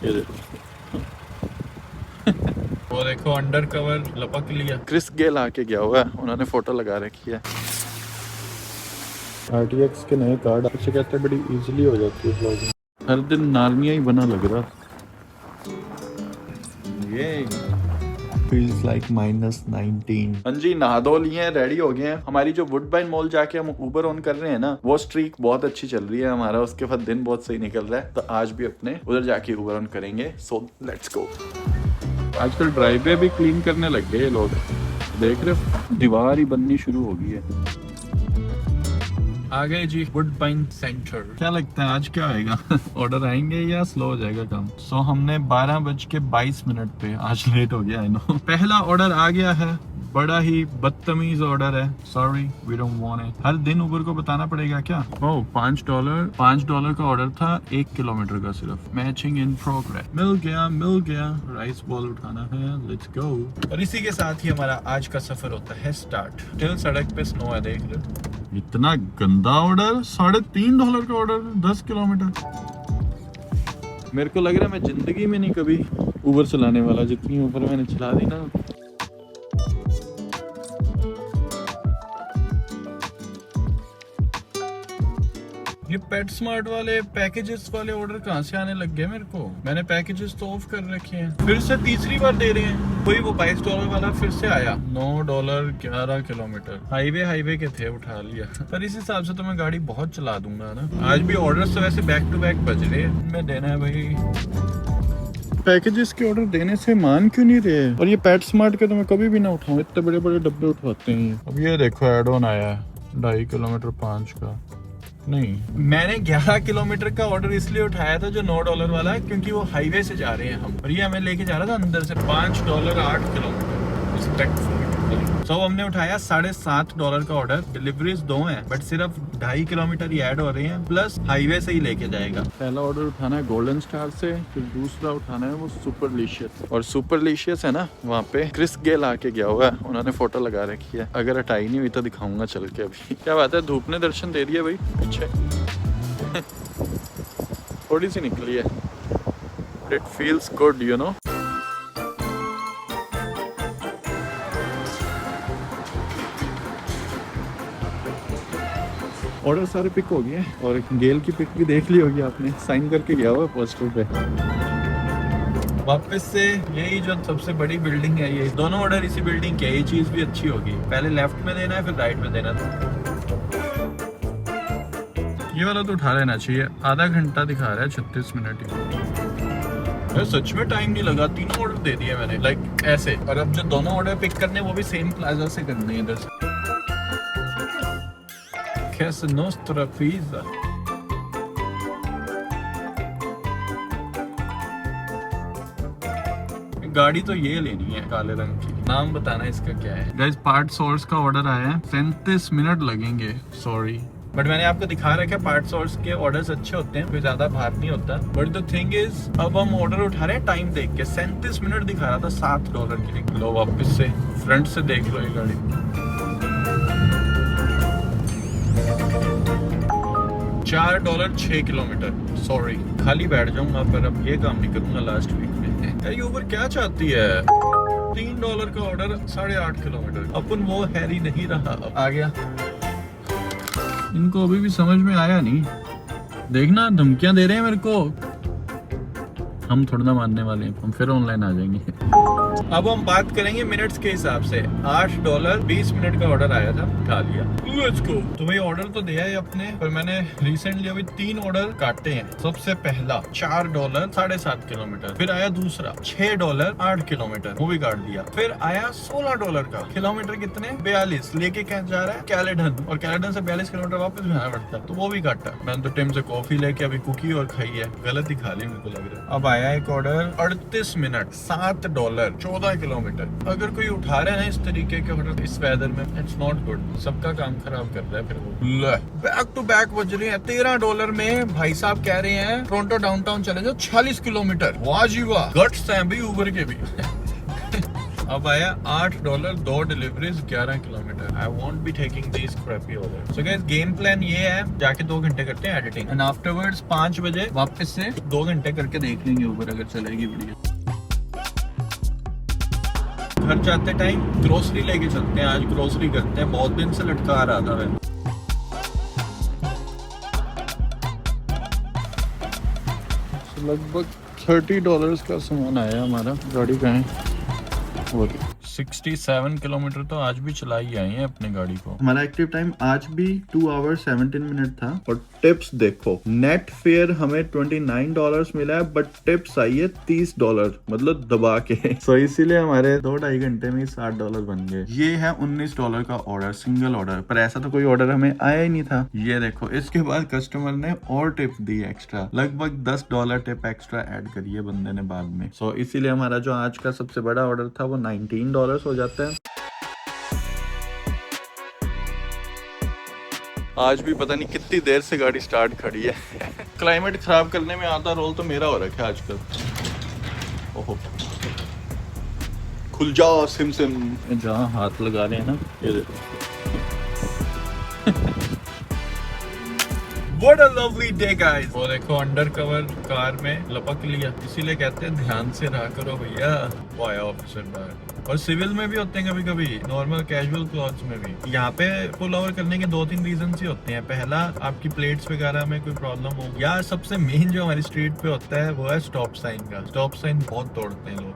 ये देखो वो देखो अंडर कवर लपक लिया। क्रिस गेल आके गया हुआ है, उन्होंने फोटो लगा रखी है। RTX के नए कार्ड आपसे कहते हैं बड़ी इजीली हो जाती है ब्लॉगिंग। हर दिन नार्निया ही बना लग रहा। ये feels like -19। हाँ जी, नहा धो लिए हैं, रेडी हो गए हैं। हमारी जो वुडबाइन मॉल जाके हम उबर ऑन कर रहे हैं ना, वो स्ट्रीक बहुत अच्छी चल रही है हमारा, उसके बाद दिन बहुत सही निकल रहा है। तो आज भी अपने उधर जाके उबर ऑन करेंगे। So let's go. आजकल ड्राइववे भी क्लीन करने लग गए लोग, देख रहे हो, दीवार ही बननी शुरू हो गई है। आ गए जी वुडबाइन सेंटर। क्या लगता है आज क्या आएगा? ऑर्डर आएंगे या स्लो हो जाएगा काम? सो हमने 12:22 पे, आज लेट हो गया है नो। पहला ऑर्डर आ गया है, बड़ा ही बदतमीज ऑर्डर है। Sorry, we don't want it. हर दिन उबर को बताना पड़ेगा क्या? ओह, $5 का ऑर्डर था, 1 किलोमीटर का सिर्फ। Matching in progress. मिल गया। राइस बॉल उठाना है, लेट्स गो। और इसी के साथ ही हमारा आज का सफर होता है स्टार्ट। टिल सड़क पे स्नो है, देख लो। इतना गंदा ऑर्डर, $3.5 का ऑर्डर, 10 किलोमीटर। मेरे को लग रहा है मैं जिंदगी में नहीं कभी उबर चलाने वाला, जितनी उबर मैंने चला दी ना। ये पेट स्मार्ट वाले पैकेजेस वाले ऑर्डर कहाँ से आने लग गए मेरे को? मैंने पैकेजेस तो ऑफ कर रखे हैं, फिर से तीसरी बार दे रहे हैं। कोई वो $22 वाला फिर से आया, $9, 11 किलोमीटर। हाईवे के थे, उठा लिया। पर इस हिसाब से तो मैं गाड़ी बहुत चला दूंगा ना। आज भी ऑर्डर तो वैसे बैक टू बैक बज रहे हैं। मैं देना है भाई। पैकेजेस के ऑर्डर देने से मान क्यों नहीं रहे? और ये पेट स्मार्ट के तो मैं कभी भी ना उठाऊं, इतने बड़े बड़े डब्बे उठवाते हैं। अब ये देखो एड ऑन आया है, 2.5 किलोमीटर 5 का। नहीं, मैंने 11 किलोमीटर का ऑर्डर इसलिए उठाया था जो $9 वाला है, क्योंकि वो हाईवे से जा रहे हैं हम, और ये हमें लेके जा रहा था अंदर से। $5 8 किलोमीटर। तो हमने उठाया $7.5 का ऑर्डर। डिलीवरीज 2 हैं, बट सिर्फ 2.5 किलोमीटर ही ऐड हो रहे हैं, प्लस हाईवे से ही लेके जाएगा। पहला ऑर्डर उठाना है गोल्डन स्टार से, फिर दूसरा उठाना है वो सुपरलिशियस। और सुपरलिशियस है ना, वहाँ पे क्रिस गेल आके गया हुआ है, उन्होंने फोटो लगा रखी है। अगर हटाई नहीं हुई तो दिखाऊंगा चल के अभी। क्या बात है, धूप ने दर्शन दे दिया भाई पीछे। थोड़ी सी निकली है। It feels good, you know. Order सारे पिक हो गए, और गेल की पिक भी देख ली होगी आपने, साइन करके गया हुआ पोस्टर पे। वापस से यही जो सबसे बड़ी बिल्डिंग है, ये दोनों ऑर्डर इसी बिल्डिंग के। ये चीज भी अच्छी होगी, पहले लेफ्ट में देना है फिर राइट में देना था। ये वाला तो उठा लेना चाहिए, आधा घंटा दिखा रहा है, 36 मिनट ही। सच में टाइम नहीं लगा, 3 ऑर्डर दे दिए मैंने, लाइक ऐसे। और अब जो दोनों ऑर्डर पिक करने वो भी सेम प्लाजा से करने हैं इधर से। Casa Nostra Pizza। गाड़ी तो ये लेनी है, काले रंग की। नाम बताना इसका क्या है। गाइस, पार्ट सोर्स का ऑर्डर आया है, 37 मिनट लगेंगे। सॉरी, बट मैंने आपको दिखा रखा है पार्ट सोर्स के ऑर्डर्स अच्छे होते हैं, कोई ज्यादा भार नहीं होता। बट द थिंग इज, अब हम ऑर्डर उठा रहे हैं टाइम देख के। 37 मिनट दिखा रहा था $7 की। लो वापस से फ्रंट से देख लो ये गाड़ी। $4 6 किलोमीटर। सॉरी, खाली बैठ जाऊंगा, पर अब ये काम नहीं करूंगा लास्ट वीक में। ये ऊबर क्या चाहती है? $3 का ऑर्डर, 8.5 किलोमीटर। अपन वो हैरी नहीं रहा, अब आ गया। इनको अभी भी समझ में आया नहीं। देखना, धमकियां दे रहे हैं मेरे को। हम थोड़ा ना मानने वाले हैं, हम फिर ऑनलाइन आ जाएंगे। अब हम बात करेंगे मिनट्स के हिसाब से। $8 20 मिनट का ऑर्डर आया था, खा लिया। Let's go. तो भाई ऑर्डर तो दिया है अपने, पर मैंने रिसेंटली अभी 3 ऑर्डर काटे हैं। सबसे पहला $4 7.5 किलोमीटर, फिर आया दूसरा $6 8 किलोमीटर, वो भी काट दिया। फिर आया $16 का। किलोमीटर कितने? 42। लेके क्या जा रहा है? कैलेडन, और कैलेडन से 42 किलोमीटर वापस भी आना पड़ता है, तो वो भी काटा। मैंने तो टाइम से कॉफी लेके अभी कुकी और खाई है, गलत ही खा ली मेरे को लग रहा है। अब आया एक ऑर्डर 38 मिनट, $7 14 किलोमीटर। अगर कोई उठा रहा है ना इस तरीके के ऑर्डर इस वेदर में, इट्स नॉट गुड। सबका काम खराब कर रहा है फिर वो। बैक टू बैक बज रहे हैं। $13 में भाई साहब कह रहे हैं टोरंटो डाउनटाउन चले जाओ, 46 किलोमीटर। वाह जी वाह, गट्स हैं भाई ऊबर के भी। अब आया $8 2 deliveries 11 kilometre. I won't be taking these crappy order. So guys game plan ये है, जाके 2 घंटे करते हैं एडिटिंग एंड आफ्टरवर्ड्स 5 बजे वापस से 2 घंटे करके देख लेंगे ऊबर अगर चलेगी वीडियो। घर जाते टाइम ग्रोसरी लेके चलते हैं, आज ग्रोसरी करते हैं, बहुत दिन से लटका आ रहा था मैं। लगभग $30 का सामान आया हमारा। गाड़ी कहाँ है? 67 किलोमीटर तो आज भी चला ही आए हैं अपनी गाड़ी को। हमारा एक्टिव टाइम आज भी 2 आवर्स 17 मिनट था। और टिप्स देखो, नेट फेयर हमें $29 मिला है, बट टिप्स आई है $30, मतलब दबा के। सो इसीलिए हमारे 2-2.5 घंटे में $60 बन गए। ये है $19 का ऑर्डर, सिंगल ऑर्डर, पर ऐसा तो कोई ऑर्डर हमें आया ही नहीं था। ये देखो, इसके बाद कस्टमर ने और टिप दी एक्स्ट्रा, लगभग $10 टिप एक्स्ट्रा ऐड करी है बंदे ने बाद में। सो इसीलिए हमारा जो आज का सबसे बड़ा ऑर्डर था वो $19 हो जाता है। आज भी पता नहीं कितनी देर से गाड़ी स्टार्ट खड़ी है। क्लाइमेट खराब करने में आधा रोल तो मेरा हो रखा है आजकल। ओहो, खुल जा सिम सिम। जहाँ हाथ लगा रहे हैं ना, ये देखो। What a lovely day guys। वो देखो अंडर कवर कार में लपक लिया, इसीलिए कहते हैं ध्यान से रहा करो भैया। वो आया ऑफिसर बाहर। और सिविल में भी होते हैं कभी कभी, नॉर्मल कैजुअल क्लॉथ्स में भी। यहाँ पे पुल ओवर करने के 2-3 रीजन ही होते हैं। पहला, आपकी प्लेट्स वगैरह में कोई प्रॉब्लम हो, या सबसे मेन जो हमारी स्ट्रीट पे होता है वो है स्टॉप साइन का। स्टॉप साइन बहुत तोड़ते हैं लोग।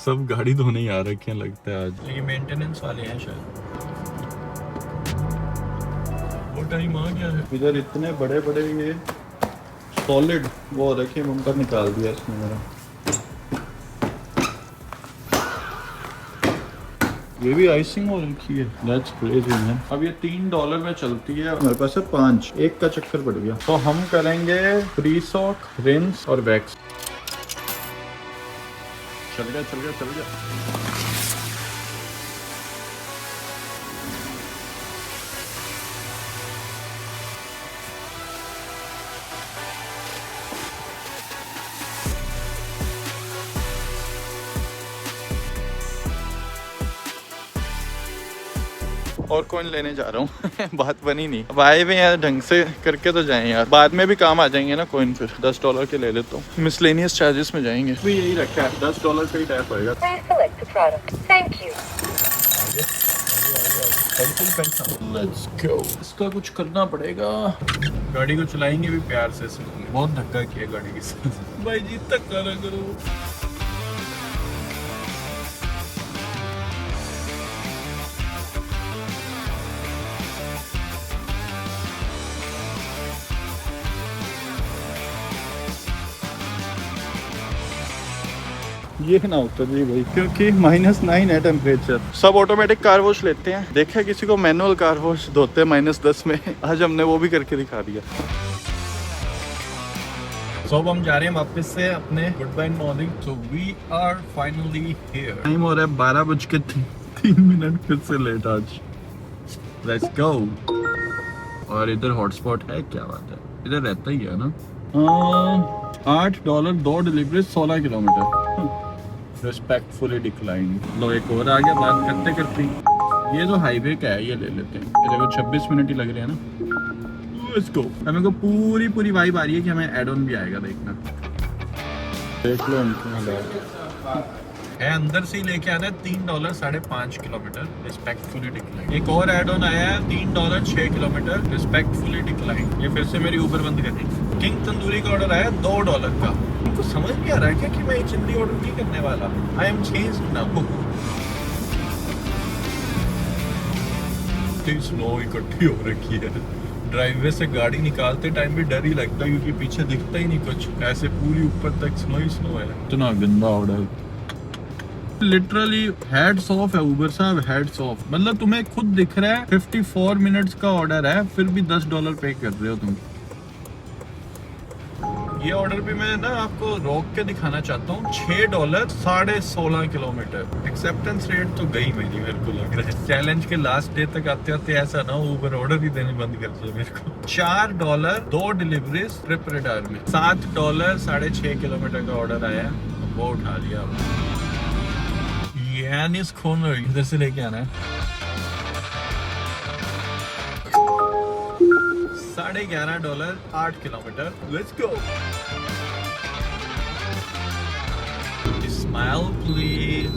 सब गाड़ी धोने ही आ रखे हैं लगता है आज। ये मेंटेनेंस वाले हैं शायद। टाइम आ गया है। इधर इतने बड़े बड़े ये सॉलिड वो रखे, उनका निकाल दिया इसने मेरा। ये भी आइसिंग हो रखी है। That's crazy man। अब ये $3 में चलती है, हमारे पास है 5, एक का चक्कर पड़ गया। तो हम करेंगे फ्री सॉक, रिंस और वैक्स। चल गया चल गया चल गया। और कौन लेने जा रहा हूँ। बात बनी नहीं। अब आए हुए यार, ढंग से करके तो जाएं यार, बाद में भी काम आ जाएंगे ना कॉइन। फिर $10 के ले लेता हूँ, मिसलेनियस चार्जेस में जाएंगे। भी यही रखा है, $10 का ही टैप होएगा। Let's go। इसका कुछ करना पड़ेगा। गाड़ी को चलाएंगे भी प्यार से। बहुत धक्का किया गाड़ी के साथ। भाई जी धक्का ना करो। ये ना उतर जी भाई, क्योंकि -9 है टेम्परेचर। सब ऑटोमेटिक कार वॉश लेते हैं। देखा किसी को मैनुअल कार वॉश धोते हैं -10 में। आज हमने वो भी करके दिखा दिया। So, अब हम जा रहे हैं वापस से अपने good bye morning. So we are finally here. Time हो रहा है 12:03। फिर से लेट आज। Let's go. और इधर हॉटस्पॉट है, क्या बात है, इधर रहता ही है ना। $8 2 डिलीवरी 16 किलोमीटर। Respectfully decline. लो एक और आ गया बात करते करते। ये तो हाईवे का है, ये ले लेते हैं। ये देखो 26 मिनट ही लग रहे हैं ना। Let's go. हमें को पूरी वाइब आ रही है कि हमें एड ऑन भी आएगा, देखना। देख लो है, अंदर से ही लेके आना है। $3 5.5 किलोमीटर, रिस्पेक्टफुली डिक्लाइन। एक और एड ऑन आया है, $3 6 किलोमीटर, रिस्पेक्टफुली डिक्लाइन। ये फिर से मेरी ऊपर बंद करनी। किंग तंदूरी का ऑर्डर आया $2 का। उनको समझ नहीं आ रहा है क्या कि मैं चिल्ली ऑर्डर नहीं करने वाला। I am change now. Snow इकट्ठी हो रखी है। ड्राइववे से गाड़ी निकालते टाइम भी डर ही लगता है, क्योंकि पीछे दिखता ही नहीं कुछ। ऐसे पूरी ऊपर तक स्नो ही स्नो है। इतना गंदा ऑर्डर। लिटरली हेड्स ऑफ है उबर साहब, हेड्स ऑफ। मतलब तुम्हें खुद दिख रहा है 54 मिनट्स का ऑर्डर है, फिर भी $10 पे कर रहे हो तुम। ये ऑर्डर भी मैं ना आपको रोक के दिखाना चाहता हूँ। $6 16.5 किलोमीटर। एक्सेप्टेंस रेट तो गई मेरे को लग रहा है। चैलेंज के लास्ट डे तक आते आते ऐसा ना ऊबर ऑर्डर ही देने बंद कर दिया मेरे को। $4 2 डिलीवरीज ट्रिप रेडार में। $7 6.5 किलोमीटर का ऑर्डर आया, वो उठा लिया। यानिस कॉर्नर इधर से लेके आना है। $11.5 8 kilometre. Let's go. Smile please.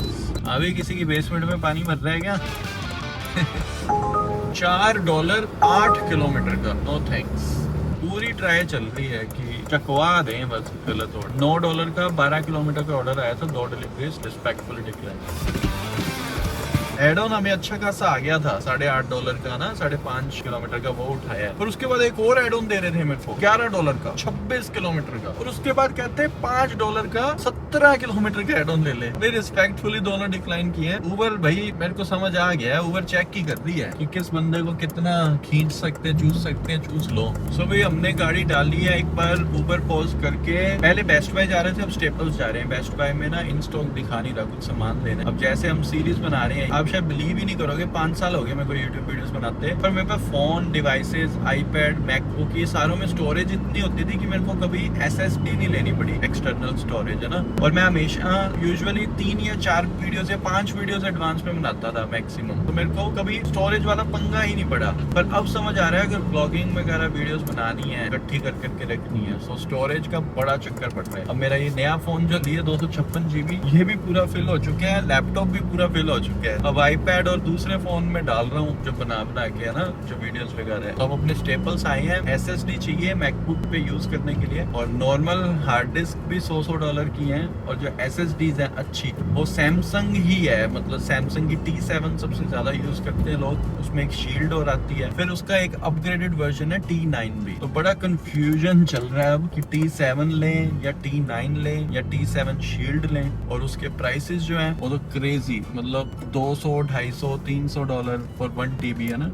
अभी किसी की बेसमेंट में पानी मर रहा है क्या? $4 8 किलोमीटर का। No thanks. पूरी ट्राई चल रही है कि चकवा दें बस गलत ऑर्डर। $9 का 12 किलोमीटर का ऑर्डर आया था, 2 deliveries respectfully decline. Add on हमें अच्छा खासा आ गया था, $8.5 का ना, 5.5 किलोमीटर का वो उठाया। और उसके बाद एक और एड ऑन दे रहे थे मेरे को $11 का 26 किलोमीटर का। और उसके बाद कहते हैं $5 का 17 किलोमीटर का एड ऑन ले ले। मैं रिस्पेक्टफुली दोनों डिक्लाइन किए। उबर भाई मेरे को समझ आ गया है, उबर चेक की कर रही है कि किस बंदे को कितना खींच सकते हैं, चूस लो। सो भाई हमने गाड़ी डाली है। एक बार उबर पॉज करके पहले बेस्ट बाय जा रहे थे, अब स्टेपल्स जा रहे हैं। बेस्ट बाय में ना इन स्टॉक दिखा नहीं रहा, कुछ सामान लेना। अब जैसे हम सीरीज बना रहे हैं, आप शायद बिलीव ही नहीं करोगे, 5 साल हो गए मेरे को यूट्यूब वीडियोस बनाते, पर मेरे पास फोन, डिवाइसेस, आईपैड, मैकबुक, ये सारों में स्टोरेज इतनी होती थी कि मेरे को कभी SSD नहीं लेनी पड़ी, एक्सटर्नल स्टोरेज है ना। और मैं हमेशा यूजुअली 3 या 4 वीडियोस या 5 वीडियोस एडवांस में बनाता था मैक्सिमम, तो मेरे को कभी स्टोरेज वाला पंगा ही नहीं पड़ा। पर अब समझ आ रहा है अगर ब्लॉगिंग वगैरह वीडियोस बनानी है, इकट्ठी कर करके रखनी है, सो स्टोरेज का बड़ा चक्कर पड़ रहा है। अब मेरा ये नया फोन जो लिया 256 GB, ये भी पूरा फिल हो चुका है, लैपटॉप भी पूरा फिल हो चुका है। अब आईपैड और दूसरे फोन में डाल रहा हूँ जो बना के है ना, जो वीडियोस वगैरह है। तो अब अपने स्टेपल्स आए हैं। SSD चाहिए मैकबुक पे यूज करने के लिए, और नॉर्मल हार्ड डिस्क भी $100 की है। और जो SSDs है अच्छी, वो सैमसंग ही है, मतलब सैमसंग की T7 सबसे ज्यादा यूज करते हैं लोग। उसमें एक शील्ड और आती है, फिर उसका एक अपग्रेडेड वर्जन है T9 भी। तो बड़ा कंफ्यूजन चल रहा है अब कि T7 लें या T9 लें या T7 शील्ड लें। और उसके प्राइसेस जो हैं वो तो क्रेजी, मतलब $200, $250, $300 फॉर 1 TB है ना।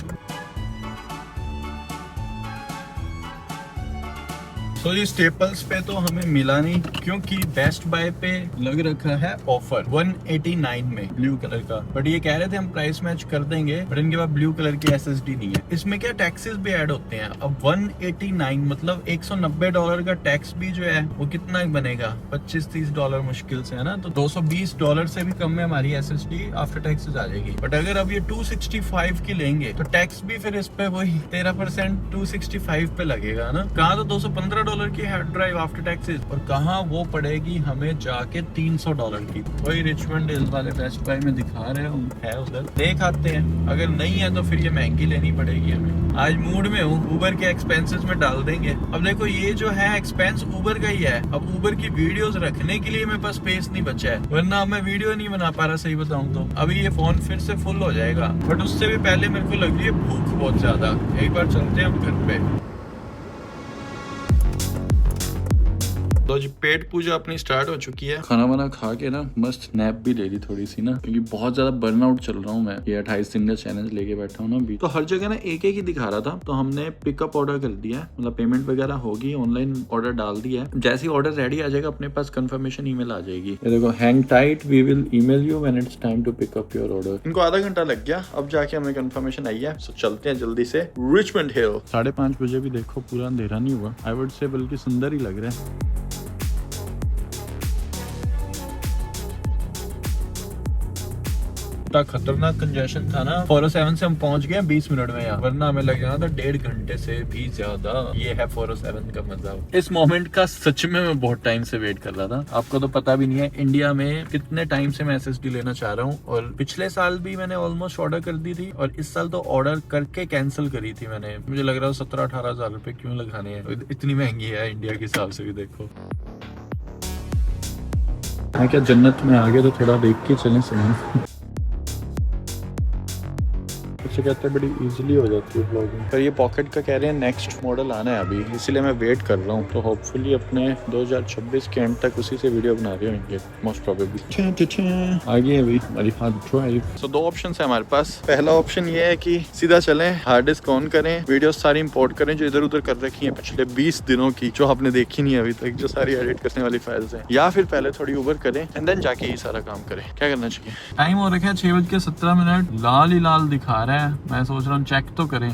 तो ये स्टेपल्स पे तो हमें मिला नहीं, क्योंकि बेस्ट बाय पे लग रखा है ऑफर 189 में ब्लू कलर का। बट ये कह रहे थे हम प्राइस मैच कर देंगे, बट इनके पास ब्लू कलर की SSD नहीं है। इसमें क्या टैक्सेस भी ऐड होते हैं। अब 189 मतलब $190 का टैक्स भी जो है वो कितना बनेगा, $25-30 मुश्किल से है ना। तो $220 से भी कम में हमारी SSD आफ्टर टैक्सेस आ जाएगी। बट अगर अब ये 265 की लेंगे तो टैक्स भी फिर इस पे वही 13% 265 पे लगेगा ना। कहाँ तो $215 की हार्ड ड्राइव आफ्टर टैक्सेस, और कहाँ वो पड़ेगी हमें जाके $300 की। वही रिचमंड हिल्स वाले बेस्ट बाय में दिखा रहे हैं उधर, देख आते हैं। अगर नहीं है तो फिर ये महंगी लेनी पड़ेगी हमें। आज मूड में हूँ, उबर के एक्सपेंसेस में डाल देंगे। अब देखो ये जो है एक्सपेंस उबर का ही है। अब उबर की वीडियोस रखने के लिए मेरे पास स्पेस नहीं बचा है, वरना मैं वीडियो नहीं बना पा रहा, सही बताऊं तो। अभी ये फोन फिर से फुल हो जाएगा, बट उससे भी पहले मेरे को लग रही है भूख बहुत ज्यादा। एक बार चलते हैं हम घर पे। तो जी पेट पूजा अपनी स्टार्ट हो चुकी है। खाना वाना खा के ना मस्त नैप भी ले ली थोड़ी सी ना, क्योंकि बहुत ज्यादा बर्नआउट चल रहा हूँ मैं। ये 28 दिन का चैलेंज लेके बैठा हूँ ना अभी। तो हर जगह ना एक ही दिखा रहा था, तो हमने पिकअप ऑर्डर कर दिया है, मतलब पेमेंट वगैरह होगी, ऑनलाइन ऑर्डर डाल दिया है। जैसे ही ऑर्डर रेडी आ जाएगा अपने पास कंफर्मेशन ईमेल आ जाएगी। ये देखो, hang tight, we will email you when it's time to pick up your order. इनको आधा घंटा लग गया, अब जाके हमें कंफर्मेशन आई है। सो चलते हैं जल्दी से रिचमंड हिल। 5:30 बजे भी देखो पूरा अंधेरा नहीं हुआ, आई वुड से बल्कि सुंदर ही लग रहा है। खतरनाक कंजेशन था ना। 407 से हम पहुंच गए 20 मिनट में यहाँ, वरना हमें लग जाना था 1.5 घंटे से भी ज्यादा। ये है 407 का मजा। इस मोमेंट का सच में मैं बहुत टाइम से वेट कर रहा था। आपको तो पता भी नहीं है इंडिया में कितने टाइम से मैं SSD लेना चाह रहा हूँ। और पिछले साल भी मैंने ऑलमोस्ट ऑर्डर कर दी थी, और इस साल तो ऑर्डर करके कैंसिल करी थी मैंने। मुझे लग रहा है 17-18 हजार रुपए क्यों लगाने हैं, इतनी महंगी है इंडिया के हिसाब से भी। देखो मैं क्या जन्नत में आ गया, तो थोड़ा देख के चलें सामान। से कहते हैं बड़ी इजीली हो जाती है ब्लॉगिंग। पर ये पॉकेट का कह रहे हैं नेक्स्ट मॉडल आना है अभी, इसलिए मैं वेट कर रहा हूँ। तो होपफुली अपने 2026 के एंड तक उसी से वीडियो बना रहे होंगे मोस्ट प्रोबेबली। आगे अभी हमारी हार्ड ड्राइव। सो 2 ऑप्शन है हमारे पास। पहला ऑप्शन ये है कि सीधा चलें, हार्ड डिस्क ऑन करें, वीडियो सारी इंपोर्ट करें जो इधर उधर कर रखी है पिछले 20 दिनों की, जो आपने देखी नहीं अभी तक, जो सारी एडिट करने वाली फाइल्स है। या फिर पहले थोड़ी उबर करें एंड देन जाके ये सारा काम करें। क्या करना चाहिए? टाइम हो रखा है 6:17, लाल ही लाल दिखा रहा है। मैं सोच रहा हूँ चेक तो करें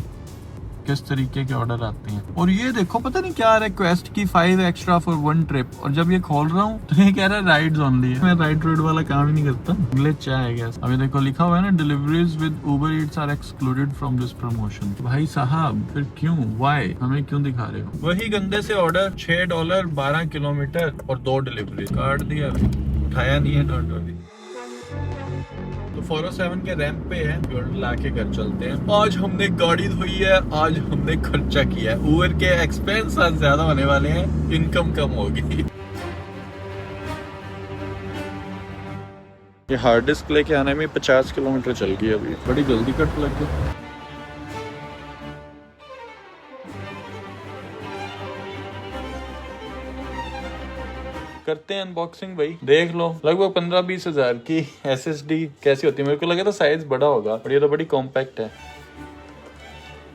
किस तरीके के ऑर्डर आते हैं। और ये देखो पता नहीं क्या रिक्वेस्ट की 5 एक्स्ट्रा फॉर 1 ट्रिप, और जब ये खोल रहा हूँ तो ये कह रहा है राइड्स ओनली है। मैं राइड रोड वाला काम ही नहीं करता, ग्लिच है गैस। अभी देखो लिखा हुआ है ना, deliveries with Uber Eats are excluded from this promotion. भाई साहब फिर क्यों, वाई, हमें क्यों दिखा रहे हो? वही गंदे से ऑर्डर, $6, 12 किलोमीटर और 2 डिलीवरी। काट दिया, उठाया नहीं है डोंट वरी। तो 407 के रैंप पे है, फ्यूल ला के घर चलते हैं। आज हमने गाड़ी धोई है, आज हमने खर्चा किया है। उबर के एक्सपेंस आज ज्यादा होने वाले हैं, इनकम कम होगी। ये हार्ड डिस्क लेके आने में 50 किलोमीटर चल गई अभी, बड़ी जल्दी कट लग गई। करते हैं अनबॉक्सिंग भाई, देख लो। लगभग 15-20 हजार की SSD कैसी होती है। मेरे को लगा था साइज बड़ा होगा, पर ये तो बड़ी कॉम्पैक्ट है।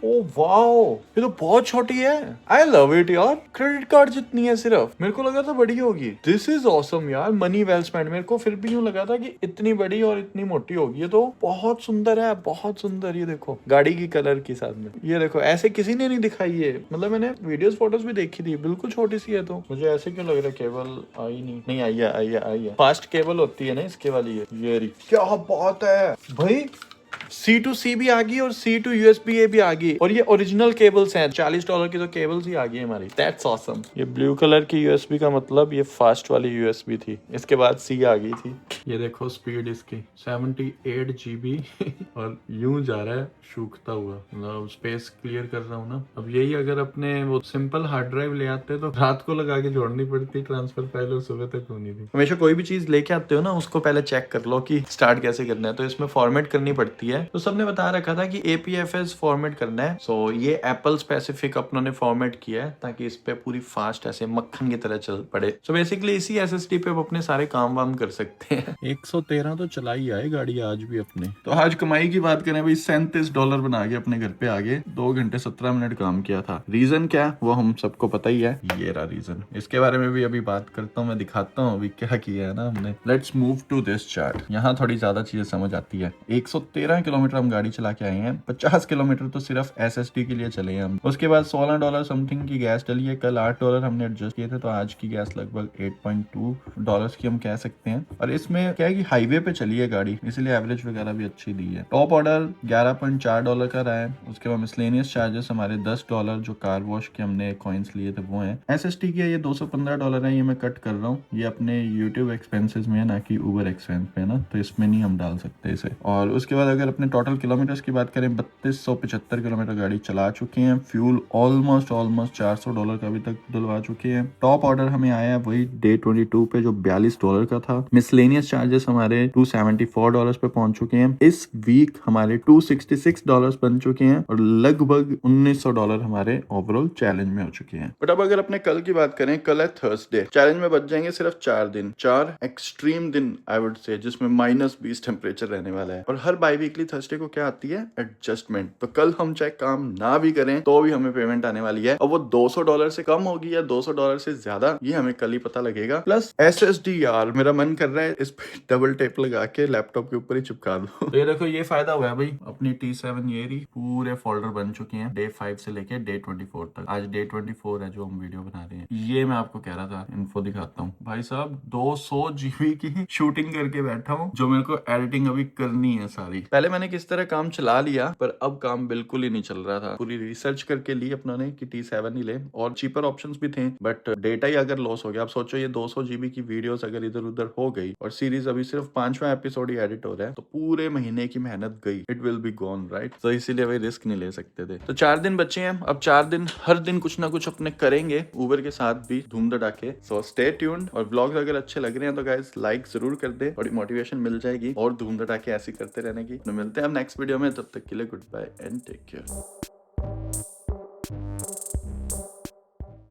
ओ वाओ, ये तो बहुत छोटी है। आई लव इट यार, क्रेडिट कार्ड जितनी है सिर्फ। मेरे को लगा था बड़ी होगी। दिस इज ऑसम यार, मनी वेल स्पेंड। मेरे को फिर भी यूं लगा था कि इतनी बड़ी और इतनी मोटी होगी। ये तो बहुत सुंदर है, बहुत सुंदर। ये देखो गाड़ी की कलर के साथ में, ये देखो ऐसे किसी ने नहीं दिखाई है। मतलब मैंने वीडियोस फोटोज भी देखी थी, बिल्कुल छोटी सी है। तो मुझे ऐसे क्यों लग रहा है केबल आई नहीं आई है। फास्ट केबल होती है ना इसके वाली है। ये रही, क्या बात है भाई। C2C भी आ गई और C to USB-A भी आ गई, और ये ओरिजिनल केबल्स हैं। $40 की तो केबल्स ही आ गई हमारी। That's awesome। ये ब्लू कलर की USB का मतलब ये फास्ट वाली USB थी, इसके बाद C आ गई थी। ये देखो स्पीड इसकी 78 GB और यूं जा रहा है सूखता हुआ। मतलब स्पेस क्लियर कर रहा हूँ ना। अब यही अगर अपने वो सिंपल हार्ड ड्राइव ले आते तो रात को लगा के जोड़नी पड़ती ट्रांसफर फाइल, सुबह तक होनी थी। हमेशा कोई भी चीज लेके आते हो ना, उसको पहले चेक कर लो कि स्टार्ट कैसे करना है। तो इसमें फॉर्मेट करनी पड़ती है। तो सबने बता रखा था कि APFS फॉर्मेट करना है। सो ये एप्पल स्पेसिफिक अपनों ने फॉर्मेट किया है ताकि इस पे पूरी फास्ट ऐसे मक्खन की तरह चल पड़े। सो बेसिकली इसी SSD पे अपने सारे काम वाम कर सकते हैं। 113 तो चला ही आए गाड़ी आज भी अपने। तो आज कमाई की बात करें भाई, $37 बना के अपने घर पे आगे 2 घंटे 17 मिनट काम किया था। रीजन क्या, वो हम सबको पता ही है। ये रहा रीजन, इसके बारे में भी अभी बात करता हूँ, मैं दिखाता हूँ अभी क्या किया है ना हमने। Let's move to this chart. यहाँ थोड़ी ज्यादा चीजें समझ आती है। 113 किलोमीटर हम गाड़ी चला के आए हैं, 50 किलोमीटर तो सिर्फ SSD के लिए चले हैं हम। उसके बाद $16 समथिंग की गैस डली है। कल $8 हमने एडजस्ट किए थे, तो आज की गैस लगभग $8.2 की हम कह सकते हैं। और इसमें क्या है कि हाईवे पे चली है गाड़ी, इसलिए एवरेज वगैरह भी अच्छी दी है। टॉप ऑर्डर $11.4 का रहा है। उसके बाद मिसलेनियस चार्जेस हमारे $10 जो कार वॉश के हमने कॉइन्स लिए थे वो हैं। SSD के ये $215 है, ये मैं कट कर रहा हूँ। ये अपने यूट्यूब एक्सपेंसेस में है, ना कि उबर एक्सपेंस पे, ना, तो इसमें नहीं हम डाल सकते इसे। और उसके बाद अगर अपने टोटल किलोमीटर्स की बात करें, 3275 किलोमीटर गाड़ी चला चुके हैं। फ्यूल ऑलमोस्ट $400 का अभी तक डलवा चुके हैं। टॉप ऑर्डर हमें आया है वही डे 22 पे जो $42 का था। मिसलेनियस चार्जेस हमारे $274 पे पहुंच चुके हैं। इस वीक हमारे $266 बन चुके हैं और लगभग $1900 हमारे ओवरऑल चैलेंज में हो चुके हैं। बट अब अगर अपने कल की बात करें, कल है थर्सडे। चैलेंज में बच जाएंगे सिर्फ 4 दिन, 4 एक्सट्रीम दिन आई वुड से, जिसमें -20 टेम्परेचर रहने वाला है। और हर बाई वीकली थर्सडे को क्या आती है, एडजस्टमेंट। तो कल हम चाहे काम ना भी करें तो भी हमें पेमेंट आने वाली है, और वो $200 से कम होगी या $200 से ज्यादा, ये हमें कल ही पता लगेगा। प्लस SSD यार, मेरा मन कर रहा है इस पे डबल टेप लगा के लैपटॉप के ऊपर ही चिपका दो। तो ये देखो, ये फायदा हुआ है भाई, अपनी T7 ये रही, पूरे फोल्डर बन चुके हैं डे 5 से लेके डे 24 तक। आज डे 24 है जो हम वीडियो बना रहे हैं। ये मैं आपको कह रहा था, इन्फो दिखाता हूँ भाई साहब। 200 GB की शूटिंग करके बैठा हूँ, जो मेरे को एडिटिंग अभी करनी है सारी। पहले मैंने किस तरह काम चला लिया, पर अब काम बिल्कुल ही नहीं चल रहा था। पूरी रिसर्च करके ली अपनों ने कि T7 ही ले, और चीपर ऑप्शंस भी थे, बट डेटा ही अगर लॉस हो गया। अब सोचो ये 200 GB की वीडियोस अगर इधर उधर हो गई, और सीरीज अभी सिर्फ 5वां एपिसोड ही एडिट हो रहा है, तो पूरे महीने की मेहनत गई। It will be gone, right? तो इसीलिए भाई रिस्क नहीं ले सकते थे। तो 4 दिन बचे हैं। अब 4 दिन हर दिन कुछ ना कुछ अपने करेंगे, उबर के साथ भी धूम धड़ाके। So stay tuned. और ब्लॉग्स अगर अच्छे लग रहे हैं तो गाइस लाइक जरूर कर दे, बड़ी मोटिवेशन मिल जाएगी और धूम धड़ाके ऐसे करते रहने की। तो मिलते हैं अब नेक्स्ट वीडियो में, तब तक के लिए good bye and take care.